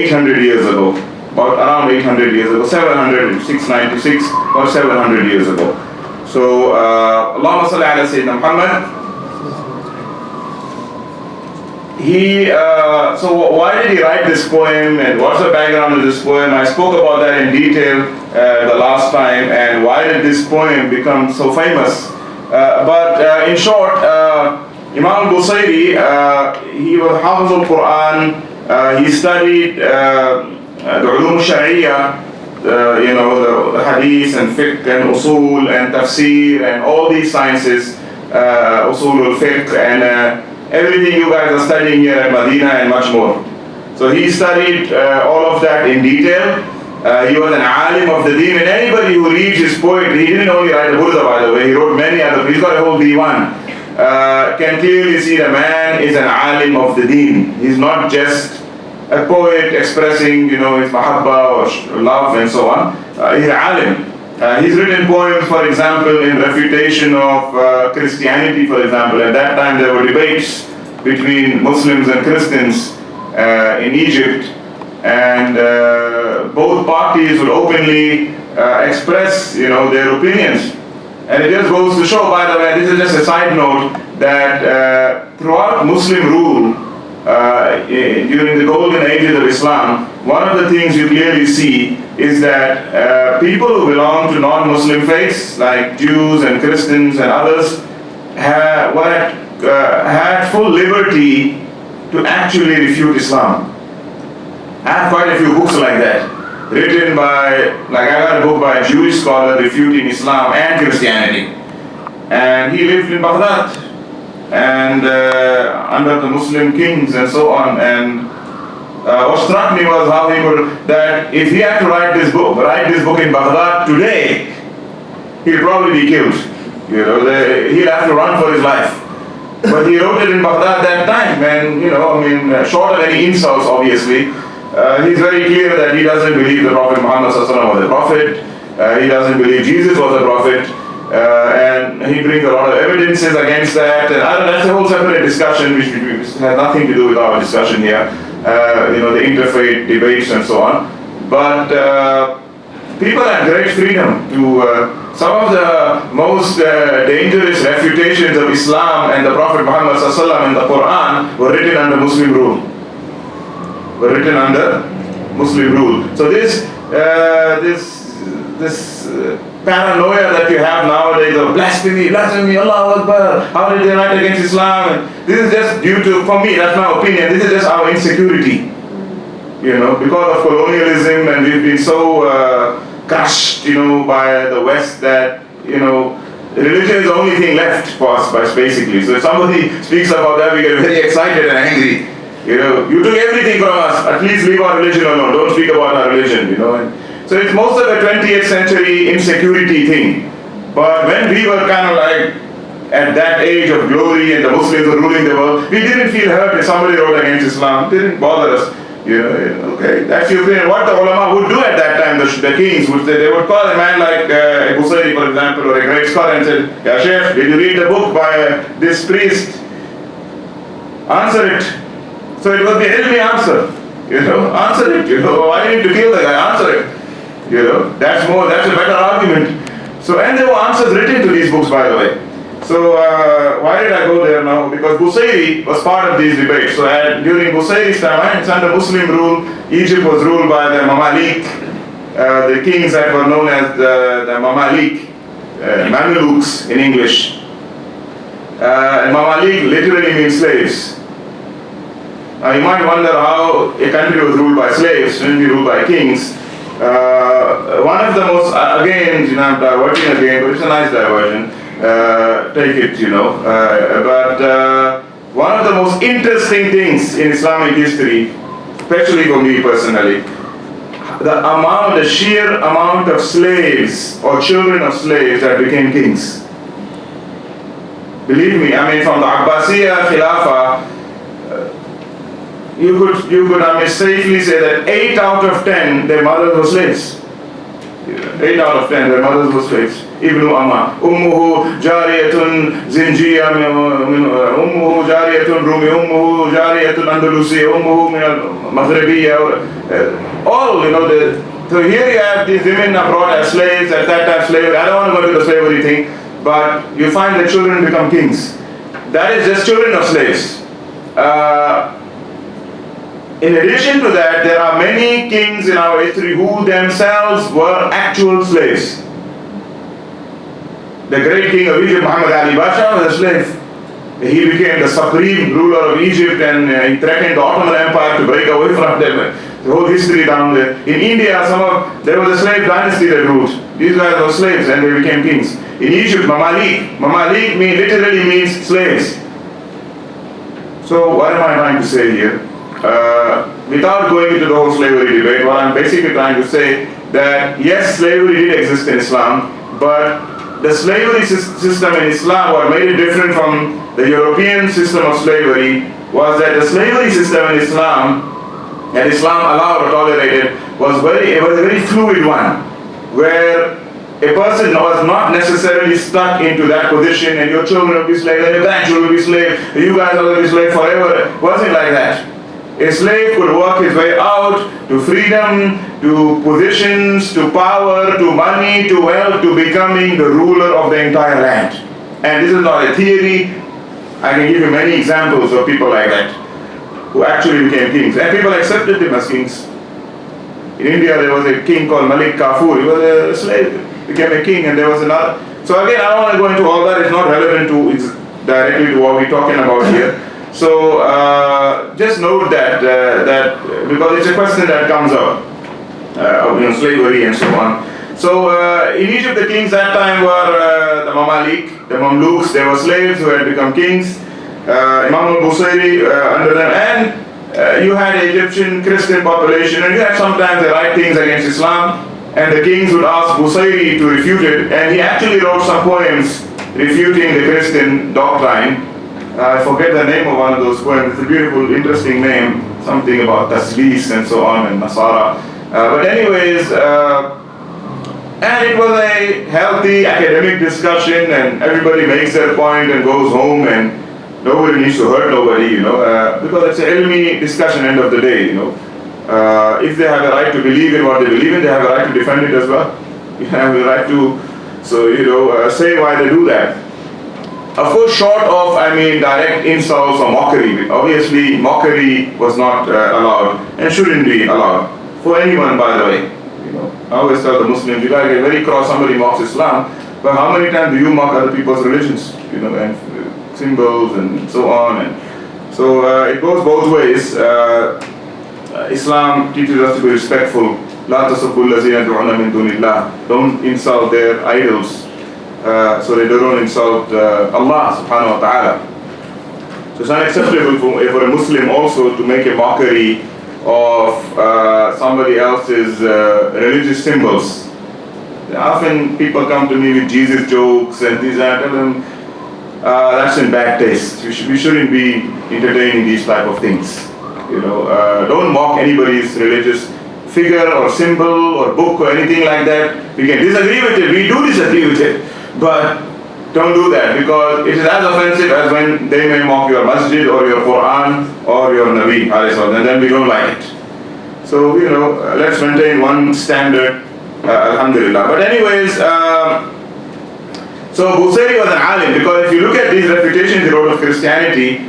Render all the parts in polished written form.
800 years ago, about around 800 years ago, 700, 696, or 700 years ago. So, Allahumma salli ala Sayyidina Muhammad. So why did he write this poem, and what's the background of this poem? I spoke about that in detail the last time, and why did this poem become so famous? But in short, Imam Busairi, he was Hafiz al-Quran, he studied the ulum al-Shari'ah, the Hadith and Fiqh and Usul and Tafsīr and all these sciences, Usul al-Fiqh and everything you guys are studying here at Madina and much more. So he studied all of that in detail. He was an alim of the deen, and anybody who reads his poetry, he didn't only write the Burdah, by the way, he wrote many other, he's got a whole diwan, can clearly see the man is an alim of the deen. He's not just a poet expressing, his mahabba or love and so on. He's an alim. He's written poems, for example, in refutation of Christianity, for example. At that time there were debates between Muslims and Christians in Egypt, and both parties would openly express, their opinions. And it just goes to show, by the way, this is just a side note, that throughout Muslim rule, during the golden ages of Islam, one of the things you clearly see is that people who belong to non-Muslim faiths, like Jews and Christians and others, had full liberty to actually refute Islam. I have quite a few books like that, written by, I got a book by a Jewish scholar refuting Islam and Christianity. And he lived in Baghdad, and under the Muslim kings and so on. And what struck me was how he could, that if he had to write this book in Baghdad today, he'd probably be killed. He'd have to run for his life. But he wrote it in Baghdad that time, and short of any insults, obviously, he's very clear that he doesn't believe the Prophet Muhammad was a prophet. He doesn't believe Jesus was a prophet. And he brings a lot of evidences against that, and that's a whole separate discussion which has nothing to do with our discussion here, the interfaith debates and so on. But people had great freedom to, some of the most dangerous refutations of Islam and the Prophet Muhammad and the Quran were written under Muslim rule. So this paranoia that you have nowadays of blasphemy, Allahu Akbar, how did they write against Islam? And this is just due to, for me, that's my opinion, this is just our insecurity. Because of colonialism, and we've been so crushed, by the West that, religion is the only thing left for us, basically. So if somebody speaks about that, we get very excited and angry. You took everything from us, at least leave our religion alone, don't speak about our religion, So it's most of a 20th century insecurity thing. But when we were kind of like at that age of glory and the Muslims were ruling the world, we didn't feel hurt if somebody wrote against Islam. It didn't bother us. Okay, that's your opinion. What the ulema would do at that time, the kings would say, they would call a man like Busairi, for example, or a great scholar and say, Ya Shaykh, did you read the book by this priest? Answer it. So it was the ilmi answer. Answer it. Why do you need to kill the guy? Answer it. That's a better argument. So, and there were answers written to these books, by the way. So, why did I go there now? Because Busairi was part of these debates. So, during Busairi's time, it's under Muslim rule. Egypt was ruled by the Mamalik, the kings that were known as the Mamalik, Mamelukes in English. And Mamalik literally means slaves. Now, you might wonder how a country was ruled by slaves, shouldn't be ruled by kings. One of the most, again, I'm diverting again, but it's a nice diversion. Take it, but one of the most interesting things in Islamic history, especially for me personally, the sheer amount of slaves or children of slaves that became kings. Believe me, from the Abbasiyya Khilafah, you could safely say that 8 out of 10, their mothers were slaves. 8 out of 10, their mothers were slaves. Ibnu Amma. Ummuhu jariyatun zinjiya, ummuhu jariyatun rumi, ummuhu jariyatun andalusi, ummuhu min al-Maghribiya. All, so here you have these women are brought as slaves, at that time slavery. I don't want to go to the slavery thing, but you find that children become kings. That is just children of slaves. In addition to that, there are many kings in our history who themselves were actual slaves. The great king of Egypt, Muhammad Ali Bachelor, was a slave. He became the supreme ruler of Egypt, and he threatened the Ottoman Empire to break away from them. The whole history down there. In India, there was a slave dynasty that ruled. These guys were slaves and they became kings. In Egypt, Mamalik literally means slaves. So what am I trying to say here? Without going into the whole slavery debate, what I'm basically trying to say that yes, slavery did exist in Islam, but the slavery system in Islam, what made it different from the European system of slavery, was that the slavery system in Islam, that Islam allowed or tolerated, was a very fluid one, where a person was not necessarily stuck into that position, and your children will be slaves, and your grandchildren will be slaves, you guys will be slaves forever. It wasn't like that. A slave could work his way out to freedom, to positions, to power, to money, to wealth, to becoming the ruler of the entire land. And this is not a theory. I can give you many examples of people like that who actually became kings. And people accepted them as kings. In India, there was a king called Malik Kafur. He was a slave, became a king, and there was another. So again, I don't want to go into all that. It's not relevant directly to what we're talking about here. So just note that because it's a question that comes up, slavery and so on. So in Egypt, the kings that time were the Mamalik, the Mamluks. They were slaves who had become kings. Imam al-Busayri under them, and you had the Egyptian Christian population, and you had sometimes they write things against Islam, and the kings would ask Busayri to refute it, and he actually wrote some poems refuting the Christian doctrine. I forget the name of one of those poems. It's a beautiful, interesting name, something about Taslis and so on, and Nasara. But anyways, and it was a healthy academic discussion, and everybody makes their point and goes home, and nobody needs to hurt nobody, because it's an ilmi discussion end of the day, If they have a right to believe in what they believe in, they have a right to defend it as well. You have a right to, say why they do that. Of course, short of, direct insults or mockery. Obviously, mockery was not allowed and shouldn't be allowed for anyone, by the way. I always tell the Muslims, you gotta get very cross. Somebody mocks Islam, but how many times do you mock other people's religions? And symbols and so on. And so it goes both ways. Islam teaches us to be respectful. لا تسبوا الذين يدعون من دون الله. Don't insult their idols. So they don't insult Allah subhanahu wa ta'ala. So it's unacceptable for a Muslim also to make a mockery of somebody else's religious symbols. Often people come to me with Jesus jokes and these, and I tell them that's in bad taste. We shouldn't be entertaining these type of things. Don't mock anybody's religious figure or symbol or book or anything like that. We can disagree with it. We do disagree with it. But don't do that, because it is as offensive as when they may mock your masjid or your Quran or your Nabi, and then we don't like it. So, let's maintain one standard, alhamdulillah. But anyways, so Busayri was an alim, because if you look at these refutations he wrote of Christianity,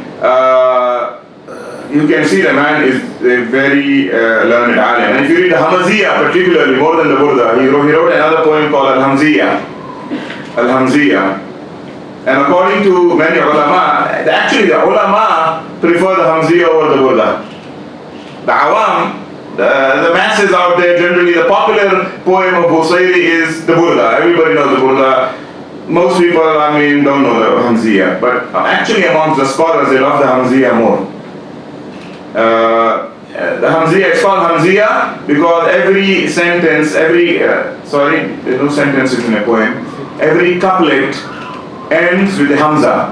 you can see the man is a very learned alim. And if you read the Hamaziyah particularly, more than the Burdah, he wrote another poem called Al-Hamziyah. And according to many ulama, actually the ulama prefer the Hamziyah over the Burdah. The awam, the masses out there, generally the popular poem of Busayri is the Burdah. Everybody knows the Burdah. Most people, don't know the Hamziyah. But actually amongst the scholars, they love the Hamziyah more. The Hamziyah, it's called Hamziyah because every sentence, there's no sentences in a poem. Every couplet ends with the Hamza.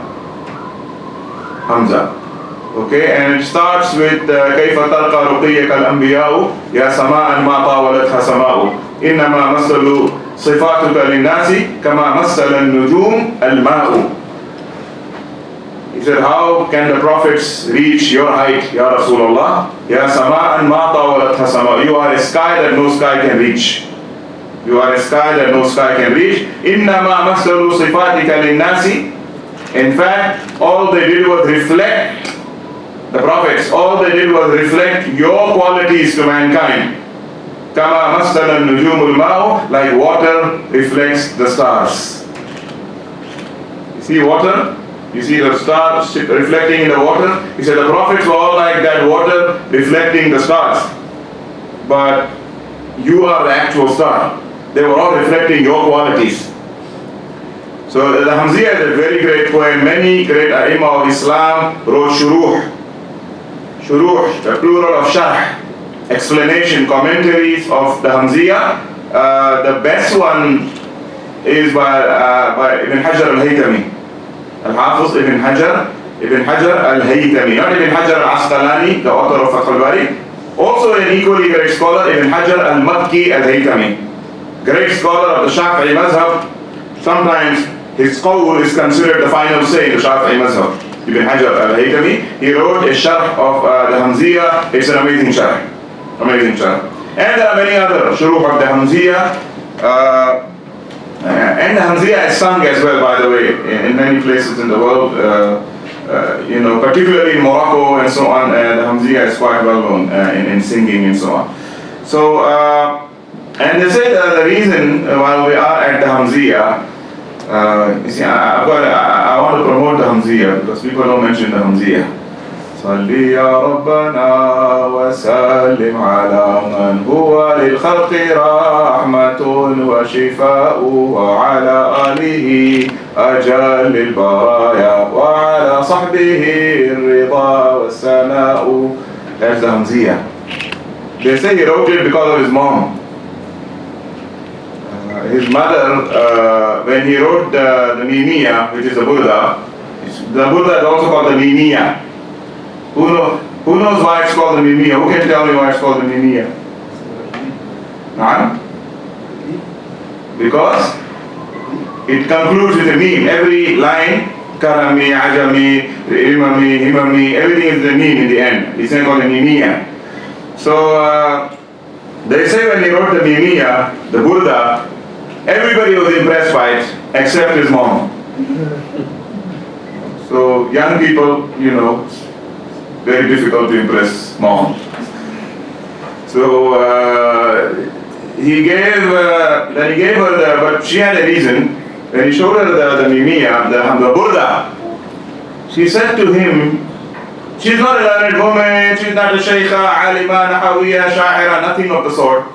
Okay, and it starts with كيف ترقى رقيك الأنبياء يا سماء ما طاولتها سماء إنما مثل صفاتك للناس كما مثل النجوم الماء. He said, how can the prophets reach your height, Ya Rasulullah? Ya sama'an ma tawalatha sama. You are a sky that no sky can reach. You are a sky that no sky can reach. إنما مثل صفاتك للناس. In fact, all they did was reflect, the prophets, all they did was reflect your qualities to mankind. كما مثل النجوم الماء, like water reflects the stars. You see water? You see the stars reflecting in the water? He said the prophets were all like that water reflecting the stars. But you are the actual star. They were all reflecting your qualities. So the Hamziya is a very great poem. Many great A'immah of Islam wrote shuruh. Shuruh, the plural of sharh. Explanation, commentaries of the Hamziya. The best one is by Ibn Hajar al-Haytami. Al-Hafiz Ibn Hajar al-Haytami. Not Ibn Hajar al-Asqalani, the author of Fath al-Bari. Also an equally great scholar, Ibn Hajar al-Makki al-Haytami. Great scholar of the Shafi'i Mazhab. Sometimes his qawl is considered the final say in the Shafi'i Mazhab. Ibn Hajar al-Haytami, he wrote a sharh of the Hamziya. It's an amazing sharh. Amazing sharh. And there are many other shuruh of the Hamziya. And the Hamziya is sung as well, by the way, in many places in the world. Particularly in Morocco and so on, the Hamziya is quite well known in singing and so on. So, and they say that the reason while we are at the Hamziya, you see, I want to promote the Hamziya because people don't mention the Hamziya. صل يا ربنا وسلم على من هو للخلق رحمة وشفاء وعلى آله أجل البرايا وعلى صحبه الرضا والسناء. That's the Hamziya. They say he wrote it because of his mom. His mother, when he wrote the Mimiya, which is the Burdah, the Burdah is also called the Mimiya. Who knows why it's called the Mimiya? Who can tell me why it's called the Mimiya? Because it concludes with a meme. Every line, Karami, Ajami, Imami, Himami, everything is the meme in the end. It's not called the Mimiya. So they say when he wrote the Mimiya, the Burdah, everybody was impressed by it except his mom. So young people, very difficult to impress mom. So he gave her but she had a reason. When he showed her the Mimiya, the Burdah, she said to him, she's not a learned woman, she's not a Shaykha, Alima, Nahawiya, Sha'ira, nothing of the sort.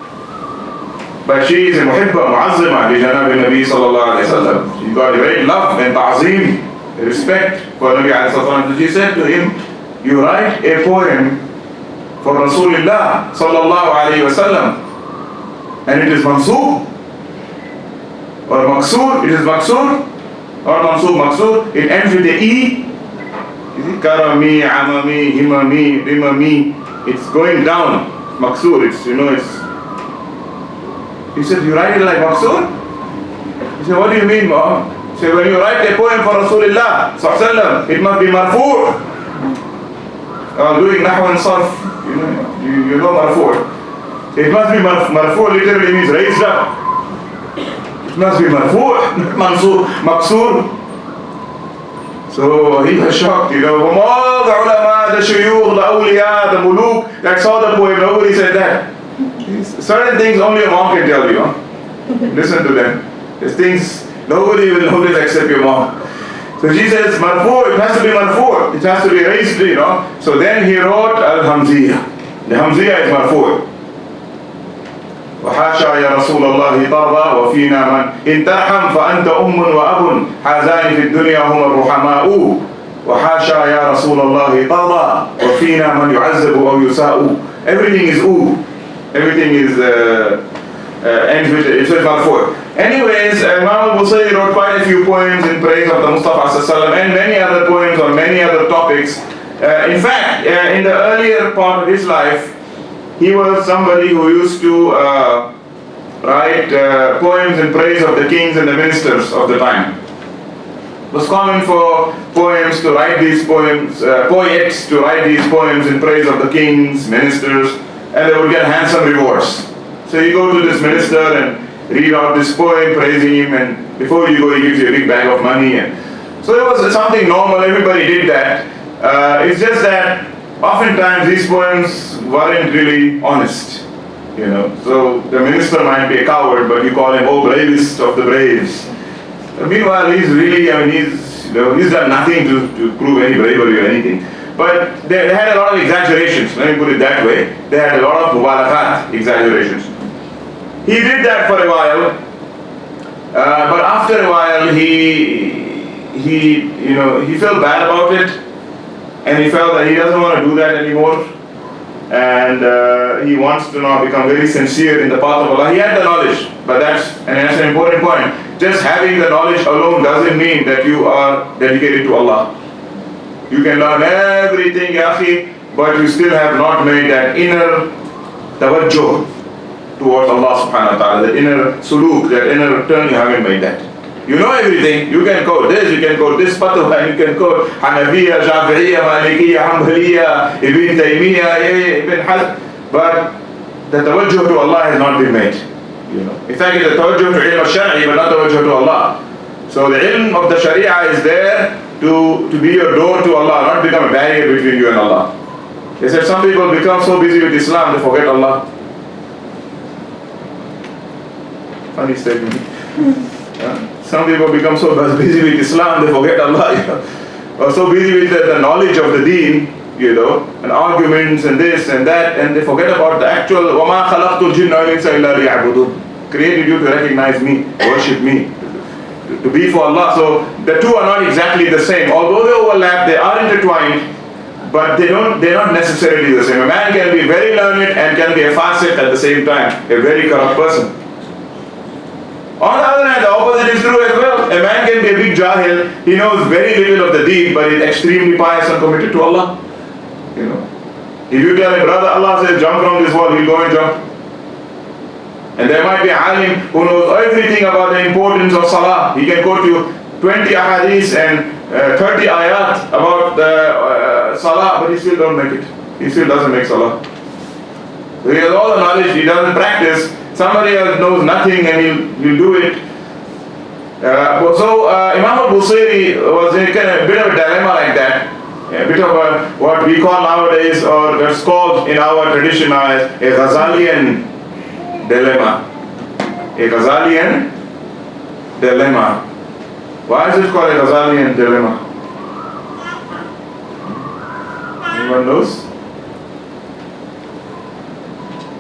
But she is a muhibba, mu'azzima li Janabi Nabi sallallahu alayhi wa sallam. She's got a great love and ta'zeem, respect for Nabi alayhi sallam. So she said to him, you write a poem for Rasulullah sallallahu alayhi wa sallam, and it is mansoob or maksur. It is maksur or maksur. It ends with a e. Is it karami, amami, himami, bimami? It's going down. Maksur. It's He said, you write it like maksur? He said, what do you mean, mom? He said, when you write a poem for Rasulullah sallallahu alayhi wa sallam, it must be marfu'. Doing nahw and sarf, you know marfu'. It must be marfu', literally means raised up. It must be marfu', maksur. So he was shocked, from all the ulama, the shuyukh, the awliya, the muluk that saw the poem, nobody said that. Certain things only a mom can tell you. Listen to them. There's things nobody will notice except your mom. So she says, marfu', it has to be marfu', it has to be raised, So then he wrote al-Hamziya. The Hamziya is marfu'. وحاشا يا رسول الله طربا وفينا من إن ترحم فأنت أم وأب حازان في الدنيا هم الرحماء وحاشا يا رسول الله طربا وفينا من يعذب أو يساء. Everything is everything is ends with it says marfu'. Anyways, Imam al-Busayri wrote quite a few poems in praise of the Mustafa sallallahu and many other poems on many other topics. In fact, in the earlier part of his life, he was somebody who used to write poems in praise of the kings and the ministers of the time. It was common for poets to write these poems in praise of the kings, ministers, and they would get handsome rewards. So you go to this minister and read out this poem praising him, and before you go he gives you a big bag of money. And so it was something normal, everybody did that. It's just that oftentimes these poems weren't really honest. So the minister might be a coward, but you call him, oh, bravest of the braves. Meanwhile, he's really, he's done nothing to prove any bravery or anything. But they had a lot of exaggerations, let me put it that way. They had a lot of mubalaghat, exaggerations. He did that for a while, but after a while he felt bad about it, and he felt that he doesn't want to do that anymore. And he wants to now become very sincere in the path of Allah. He had the knowledge, but that's an important point. Just having the knowledge alone doesn't mean that you are dedicated to Allah. You can learn everything, Yahi, but you still have not made that inner tawajjuh towards Allah subhanahu wa ta'ala, the inner suluk, that inner turn, you haven't made that. You know everything, you can quote this, you can quote this fatwa, you can quote Hanafiya, Shafi'iyya, Malikiyya, Hanbaliyya, Ibn Taymiyyah, Ibn Hazm, but the tawajjuh to Allah has not been made. In fact, it's a tawajjuh to ilm al-shari, but not tawajjuh to Allah. So the ilm of the sharia is there to be your door to Allah, not become a barrier between you and Allah. They said some people become so busy with Islam, they forget Allah. Funny statement. Some people become so busy with Islam, they forget Allah. Or so busy with the knowledge of the deen, and arguments and this and that, and they forget about the actual وَمَا خَلَقْتُ الْجِنَّ وَالْإِنسَ إِلَّا لِيَعْبُدُونَ. Created you to recognize me, worship me, to be for Allah. So the two are not exactly the same. Although they overlap, they are intertwined, but they're not necessarily the same. A man can be very learned and can be a fasiq at the same time, a very corrupt person. On the other hand, the opposite is true as well. A man can be a big jahil, he knows very little of the deen, but he's extremely pious and committed to Allah. If you tell a brother, Allah says jump from this wall, he'll go and jump. And there might be a alim who knows everything about the importance of salah. He can quote you 20 ahadith and 30 ayat about the salah, but he still don't make it. He still doesn't make salah. So he has all the knowledge, he doesn't practice. Somebody else knows nothing and he'll do it. Imam al-Busiri was in a bit of a dilemma like that. A bit of what we call nowadays, or that's called in our tradition as a Ghazalian dilemma. A Ghazalian dilemma. Why is it called a Ghazalian dilemma? Anyone knows?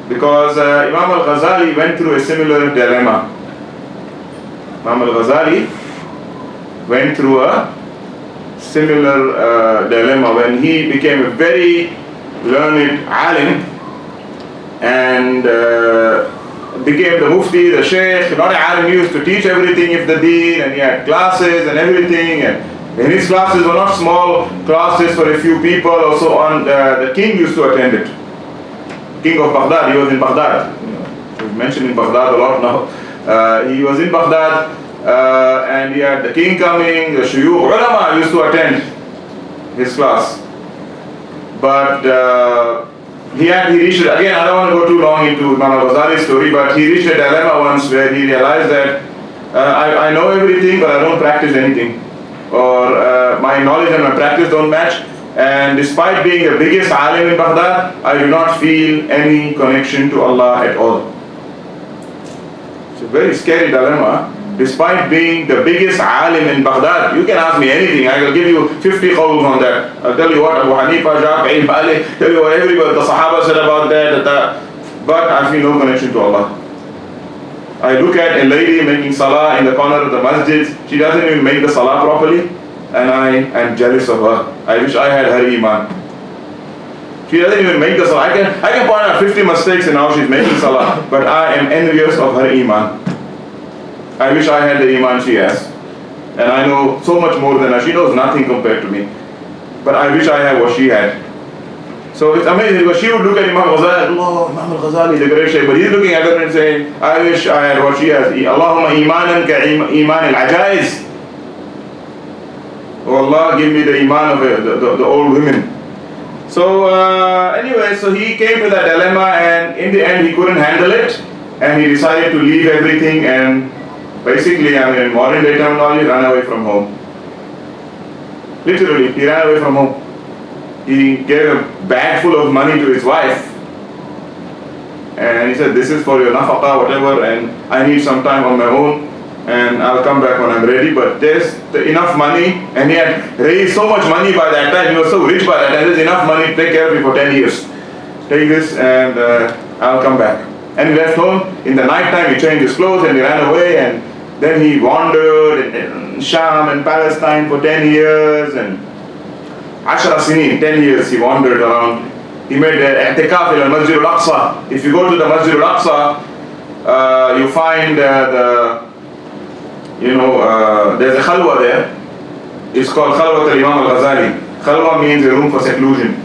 Because Imam al-Ghazali went through a similar dilemma. Imam al-Ghazali went through a similar dilemma when he became a very learned alim and became the mufti, the sheikh, not an alim. He used to teach everything of the deen, and he had classes and everything, and his classes were not small classes for a few people or so on. The king used to attend it. King of Baghdad, he was in Baghdad. He's mentioned in Baghdad a lot now. He was in Baghdad and he had the king coming, the shuyukh, ulema used to attend his class. But he reached, again, I don't want to go too long into Imam al-Ghazali's story, but he reached a dilemma once where he realized that I know everything, but I don't practice anything. Or my knowledge and my practice don't match. And despite being the biggest alim in Baghdad, I do not feel any connection to Allah at all. It's a very scary dilemma. Despite being the biggest alim in Baghdad, you can ask me anything. I will give you 50 qawls on that. I'll tell you what Abu Hanifa, Shafi'i, Malik, tell you what everybody, the Sahaba said about that. But I feel no connection to Allah. I look at a lady making salah in the corner of the masjid. She doesn't even make the salah properly. And I am jealous of her. I wish I had her iman. She doesn't even make the salah. I can point out 50 mistakes in how she's making salah, but I am envious of her iman. I wish I had the iman she has. And I know so much more than her. She knows nothing compared to me. But I wish I had what she had. So it's amazing because she would look at Imam Ghazali, Allah, Imam al-Ghazali, the great Shaykh, but he's looking at her and saying, I wish I had what she has. Allahumma imanan ka iman al-ajaiz. Oh Allah, give me the iman of the old women. So anyway, so he came to that dilemma, and in the end he couldn't handle it, and he decided to leave everything and basically, in modern day terminology, ran away from home. Literally, he ran away from home. He gave a bag full of money to his wife, and he said, this is for your nafaqah, whatever, and I need some time on my own, and I'll come back when I'm ready. But there's enough money, and he had raised so much money by that time, he was so rich by that time, there's enough money to take care of me for 10 years. Take this and I'll come back. And he left home. In the night time he changed his clothes and he ran away, and then he wandered in Sham and Palestine for 10 years, and 10 years he wandered around. He made i'tikaf in al-Masjid al-Aqsa. If you go to the Masjid al-Aqsa, you find there's a khalwa there. It's called Khalwat al-Imam al-Ghazali. Khalwa means a room for seclusion.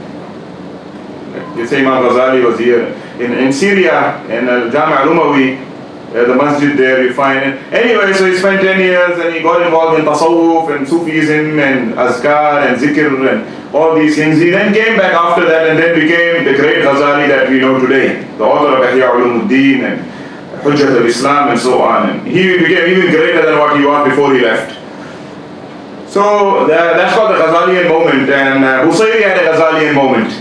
You say Imam Ghazali was here. In Syria, in Al-Jami' al-Umawi, the masjid there you find it. Anyway, so he spent 10 years and he got involved in tasawwuf and Sufism and azkar and zikr and all these things. He then came back after that and then became the great Ghazali that we know today, the author of Ihya Ulumuddin and Hujjat al-Islam and so on. And he became even greater than what he was before he left. So that's called the Ghazalian moment, and Busayri had a Ghazalian moment.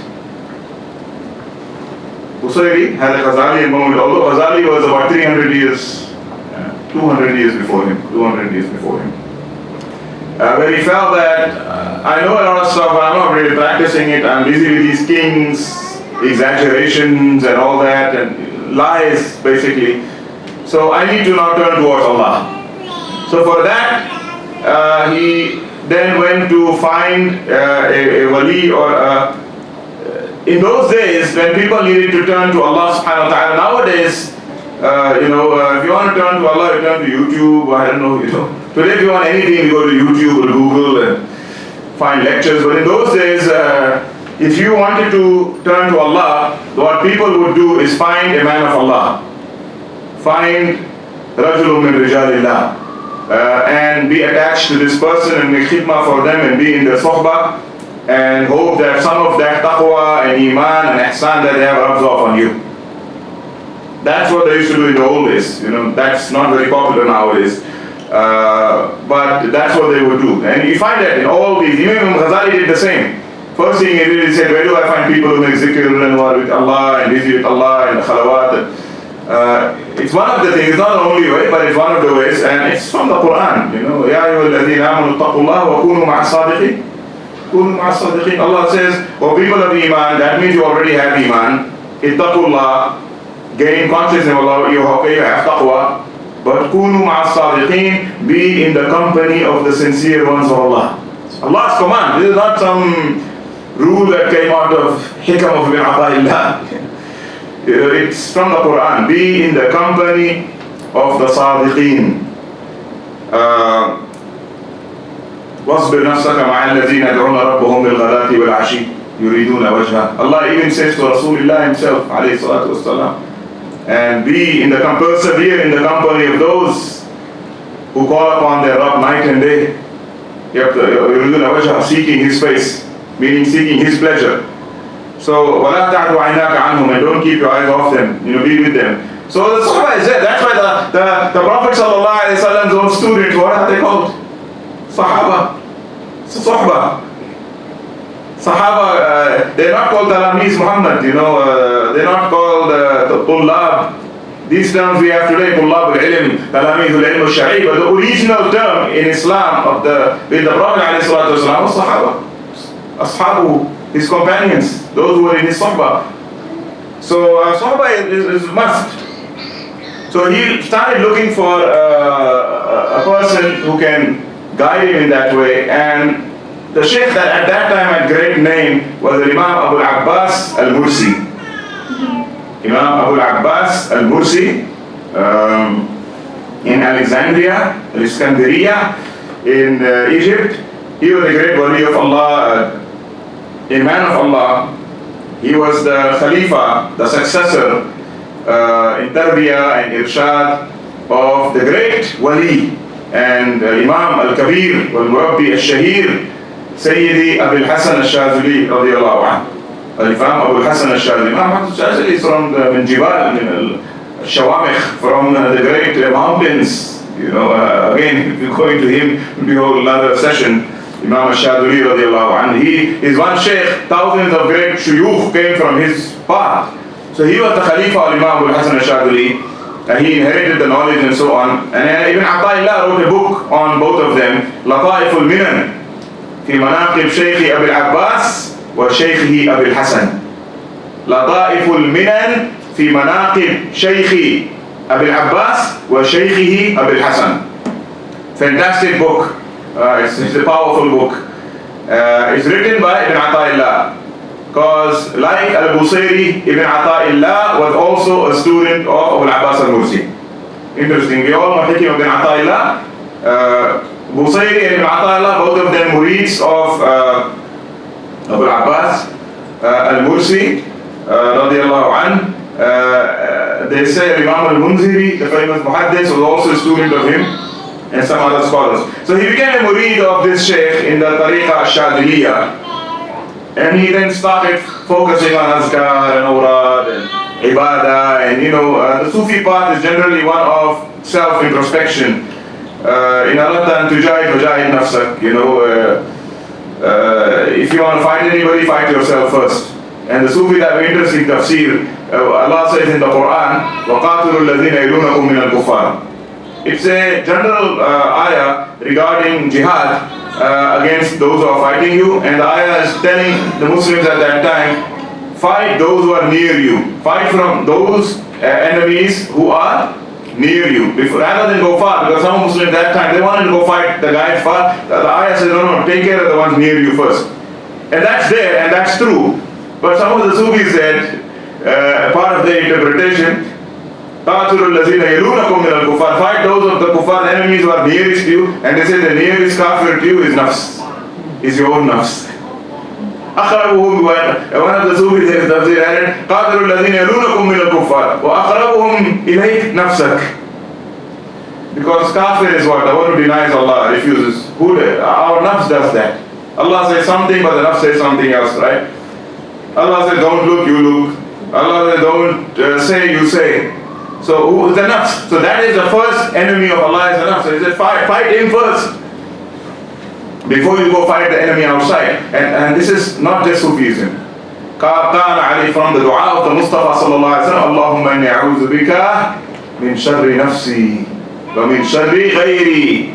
Busayri had a Ghazalian moment, although Ghazali was about 200 years before him, where he felt that, I know a lot of stuff, but I'm not really practicing it, I'm busy with these kings, exaggerations and all that, and lies basically, so I need to now turn towards Allah. So for that, he then went to find a wali or in those days when people needed to turn to Allah subhanahu wa ta'ala. Nowadays, if you want to turn to Allah, you turn to YouTube, I don't know, Today if you want anything, you go to YouTube or Google and find lectures. But in those days, if you wanted to turn to Allah, what people would do is find a man of Allah. Find Rajulun min Rijalillah. And be attached to this person and make khidmah for them and be in their sohbah and hope that some of that taqwa and iman and ihsan that they have rubs off on you. That's what they used to do in the old days. That's not very popular nowadays. But that's what they would do. And you find that in all these, even Imam Ghazali did the same. First thing he did, he said, where do I find people who make zikr and who with Allah and busy with Allah and khalawat? It's one of the things, it's not the only way, but it's one of the ways, and it's from the Quran. Ya ayyuhalladhina amanu taqullaha wa kunu ma'as sadiqin. Kunu ma'as sadiqin. Allah says, O people of Iman, that means you already have Iman. Ittaqullah, gain consciousness of Allah, you have taqwa. But kunu ma'as sadiqin, be in the company of the sincere ones of Allah. Allah's command. This is not some rule that came out of hikam of Ibn Ata'illah. It's from the Quran. Be in the company of the Sadiqeen. وَاصْبِرْ نَفْسَكَ مَعَ الَّذِينَ يَدْعُونَ رَبَّهُمْ بِالْغَدَاةِ وَالْعَشِيِّ يُرِيدُونَ وَجْهَهُ. Allah even says to Rasulullah himself, alayhi salatu wasalam, and persevere in the company of those who call upon their Rabb night and day. يُرِيدُونَ وَجْهَهُ, seeking His face, meaning seeking His pleasure. So, وَلَا تَعْدُ عَيْنَاكَ عَنْهُمْ, and don't keep your eyes off them, be with them. So the Sahaba is there. That's why the Prophet ﷺ's own students, what are they called? Sahaba. Sahaba, they're not called Talamiz Muhammad, they're not called Tullab. These terms we have today, Tullab al-Ilm, Talamiz al-Ilm al-Shari, but the original term in Islam with the Prophet ﷺ was Sahaba. Ashabu, his companions, those who were in his Sahaba. So Sahaba is must. So he started looking for a person who can guide him in that way, and the Shaykh that at that time had great name was Imam Abu Abbas al-Mursi. Imam Abu Abbas al-Mursi in Alexandria, Iskandariya in Egypt. He was a great wali of Allah, a man of Allah, He was the Khalifa, the successor in Tarbiyah and Irshad of the great Wali and Imam al-Kabir wal-Murabbi al-Shahir Sayyidi Abil Hassan al-Shazili radiyallahu anhu. Imam Abu Hassan al-Shazili. Imam al-Shazili is from the Minjibal, Shawamikh, from the great mountains. You know, again, if you go into him, it will be a whole another session. Imam al-Shazili radiyallahu anhu. He is one sheikh, thousands of great shuyukh came from his path. So he was the Khalifa of Imam Abu Hassan al-Shazili. He inherited the knowledge and so on. And Ibn Ata'illah wrote a book on both of them, لطائف المنن في مناقب شيخ أبي العباس وشيخه أبي الحسن. لطائف المنن في مناقب شيخ أبي العباس وشيخه أبي الحسن. Fantastic book. It's a powerful book. It's written by Ibn Ata'illah. Because like Al-Busayri, Ibn Ata'illah was also a student of Al-Abbas al-Mursi. Interesting. We all know Ibn Ata'illah. Busayri and Ibn Ata'illah, both of them murids of Abu al-Abbas al-Mursi radiyallahu anhu. They say Imam al-Munziri, the famous muhaddis, was also a student of him and some other scholars. So he became a murid of this sheikh in the Tariqa al-Shadiliyah. And he then started focusing on azkar and awrad and ibadah, and the Sufi path is generally one of self-introspection. In Aratan tujahid wajahid nafsak, if you want to fight anybody, fight yourself first. And the Sufis have interesting tafsir. Allah says in the Quran, وَقَاتُلُوا الَّذِينَ يَلُونَكُم مِّنَ الْكُفَّارِ. It's a general ayah regarding jihad against those who are fighting you, and the ayah is telling the Muslims at that time, fight those who are near you. Fight from those enemies who are near you, rather than go far, because some Muslims at that time, they wanted to go fight the guys far. The ayah says, no, take care of the ones near you first. And that's there, and that's true. But some of the Sufis said, part of their interpretation, fight those of the kuffar enemies who are nearest to you, and they say the nearest kafir to you is nafs, is your own nafs. One of the Sufis says, قاتلوا الذين يلونكم من الكفار وأقربهم إليك نفسك. Because kafir is what? The one who denies Allah, refuses. Our nafs does that. Allah says something, but the nafs says something else, right? Allah says don't look, you look. Allah says don't say, you say. So who is the nafs? So that is the first enemy of Allah, is the nafs. So he said fight him first before you go fight the enemy outside. And this is not just Sufism. Qala Ali, from the dua of the Mustafa sallallahu alaihi wasallam, Allahumma inni a'udhu bika min sharri nafsi wa min sharri ghayri.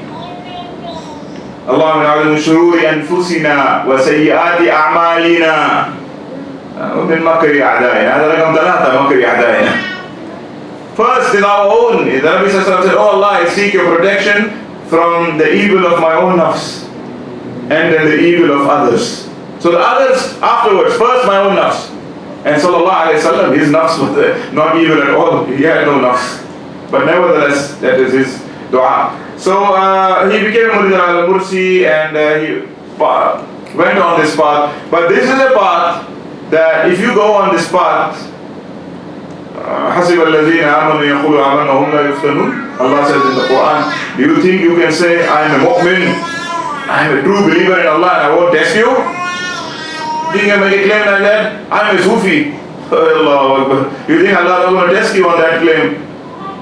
Allahumma a'udhu min shururi anfusina wa sayyiati a'malina wa min makri a'daina. Hada rakam 3, makri a'daina. First is our own. The Nabi said, oh Allah, I seek your protection from the evil of my own nafs and then the evil of others. So the others afterwards, first my own nafs. And sallallahu alayhi wa sallam, his nafs was not evil at all. He had no nafs. But nevertheless, that is his dua. So he became Murid al-Mursi, and he went on this path. But this is a path that if you go on this path, حسب الذين آمنوا يقولوا آمنا وهم لا يفتنون. Allah says in the Quran, do you think you can say I am a mu'min, I am a true believer in Allah and I won't test you? You think I make a claim like that? I am a Sufi. You think Allah is going to test you on that claim?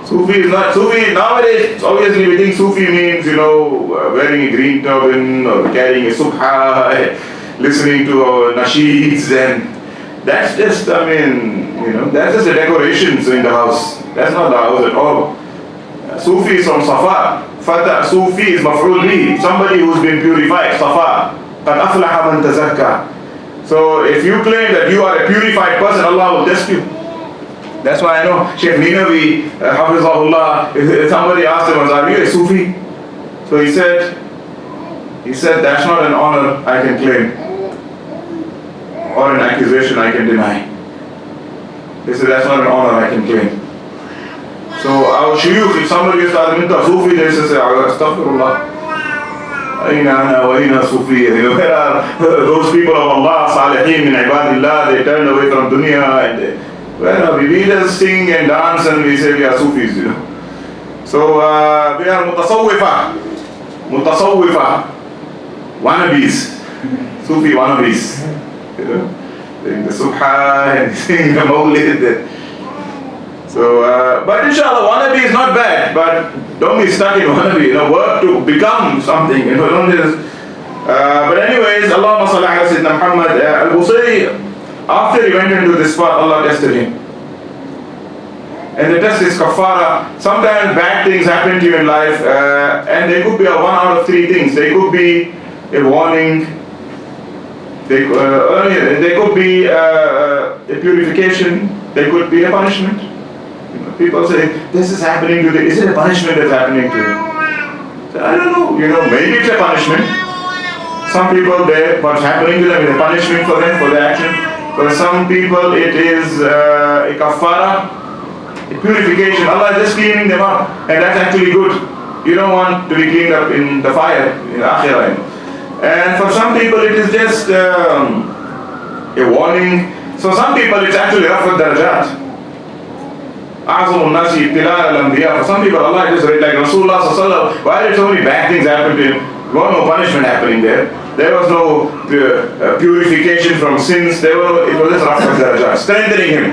Sufi is not Sufi. Nowadays, obviously we think Sufi means, wearing a green turban or carrying a subha, listening to nasheeds, and that's just, that's just a decoration in the house. That's not the house at all. Sufi is from Safa. Fatah, Sufi is maf'ul bihi, somebody who's been purified. Safa. قَدْ أَفْلَحَ مَنْ تَزَكَّى. So if you claim that you are a purified person, Allah will test you. That's why I know Shaykh Ninawi, Hafizahullah, if somebody asked him, are you a Sufi? So he said, that's not an honor I can claim, or an accusation I can deny. He said, that's not an honor I can claim. So our shuyukh, if somebody is Sufi, they say, astaghfirullah. Aina ana wa aina Sufiya. Where are those people of Allah, Salihin min ibadillah, they turned away from dunya, and where are we? We just sing and dance and we say we are Sufis, So we are mutasawwifa, wannabes, Sufi wannabes. Doing the subha and singing the mawlid. So, but inshallah, wannabe is not bad, but don't be stuck in wannabe, work to become something, don't just, but anyways, Allahumma salli ala Sayyidina Muhammad, Al-Busayri, after he went into this spot, Allah tested him. And the test is kafara. Sometimes bad things happen to you in life, and they could be one out of three things. They could be a warning, they could be a purification, they could be a punishment. People say, this is happening to you. Is it a punishment that's happening to you? So, I don't know, maybe it's a punishment. Some people, what's happening to them is a punishment for them, for their action. For some people, it is a kafara, a purification. Allah is just cleaning them up. And that's actually good. You don't want to be cleaned up in the fire, in akhirah. And for some people, it is just a warning. So some people, it's actually rafat darajat. For some people, Allah just read like Rasulullah sallallahu alaihi wasallam. Why did so many bad things happen to him? There was no punishment happening there. There was no purification from sins. It was just rafat darajat, strengthening him.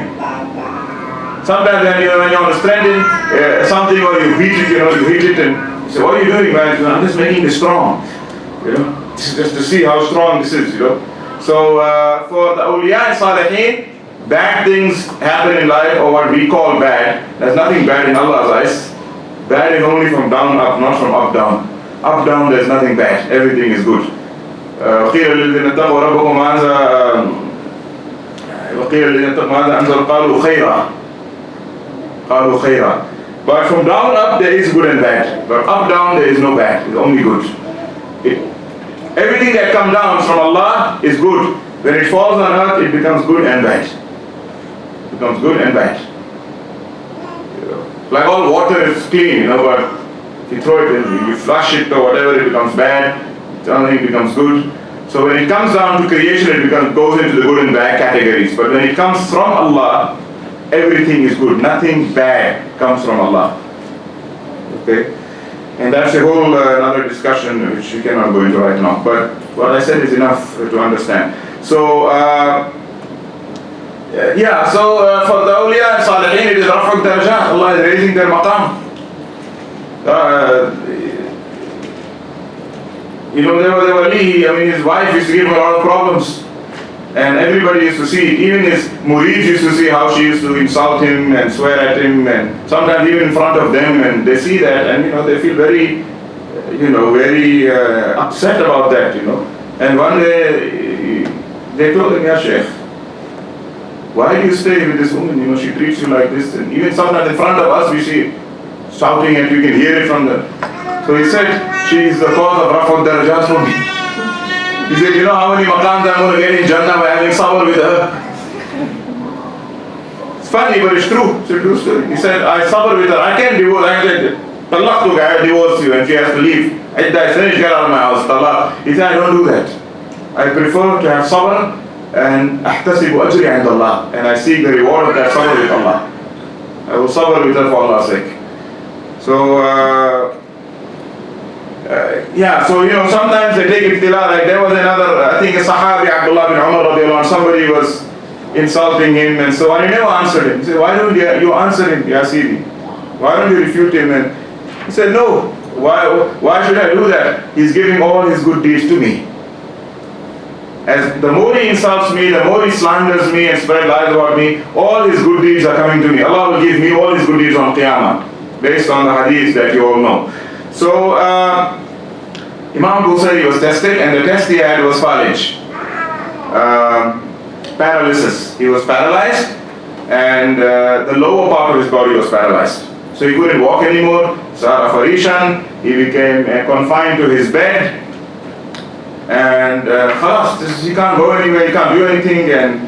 Sometimes when you're on a strengthening something, or you heat it and you say, what are you doing, man? I'm just making this strong. Just to see how strong this is, So for the awliya and salihin, bad things happen in life, or what we call bad. There's nothing bad in Allah's eyes. Bad is only from down up, not from up down. Up down, there's nothing bad. Everything is good. But from down up, there is good and bad. But up down, there is no bad. It's only good. Everything that comes down from Allah is good. When it falls on earth, it becomes good and bad. It becomes good and bad. Like all water is clean, but if you throw it in, you flush it or whatever, it becomes bad. Suddenly it becomes good. So when it comes down to creation, it goes into the good and bad categories. But when it comes from Allah, everything is good. Nothing bad comes from Allah. Okay? And that's a whole another discussion which we cannot go into right now. But what I said is enough to understand. So, for the awliya and salihin, it is rafaq darajat. Allah is raising their maqam. There was a wali, his wife used to give him a lot of problems. And everybody used to see it. Even his murids used to see how she used to insult him and swear at him, and sometimes even in front of them, and they see that, and they feel very, very upset about that, And one day they told him, Ya Shaykh, why do you stay with this woman? She treats you like this, and even sometimes in front of us we see shouting, and you can hear it from the. So he said, she is the cause of rafat darajat for me. He said, how many maqams I'm going to get in Jannah by having sabr with her? It's funny, but it's true. It's a true story. He said, I sabr with her. I can't divorce. I said, talaq to I divorce you, and she has to leave. Iddah is finished, get out of my house. Talaq. He said, I don't do that. I prefer to have sabr and ahtasibu ajri 'inda Allah. And I seek the reward of that sabr with Allah. I will sabr with her for Allah's sake. So, sometimes they take ibtila, like there was another, I think a Sahabi, Abdullah bin Umar radiallahu anhu, somebody was insulting him and so on. He never answered him. He said, why don't you answer him, Ya Sidi? Why don't you refute him? And he said, no, why should I do that? He's giving all his good deeds to me. As the more he insults me, the more he slanders me and spread lies about me, all his good deeds are coming to me. Allah will give me all his good deeds on Qiyamah, based on the hadith that you all know. So, Imam Busayri was tested, and the test he had was falij, paralysis. He was paralyzed, and the lower part of his body was paralyzed. So he couldn't walk anymore. Sara Farishan, he became confined to his bed, and he can't go anywhere, he can't do anything, and